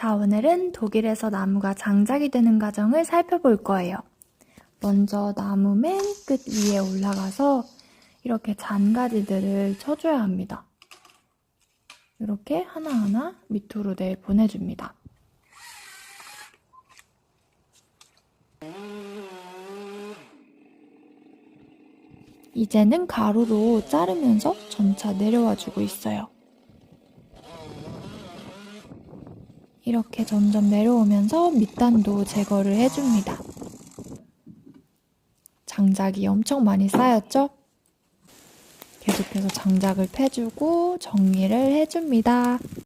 자, 오늘은 독일에서 나무가 장작이 되는 과정을 살펴볼 거예요. 먼저 나무 맨 끝 위에 올라가서 이렇게 잔가지들을 쳐줘야 합니다. 이렇게 하나하나 밑으로 내보내줍니다. 이제는 가루로 자르면서 점차 내려와주고 있어요. 이렇게 점점 내려오면서 밑단도 제거를 해줍니다. 장작이 엄청 많이 쌓였죠? 계속해서 장작을 패주고 정리를 해줍니다.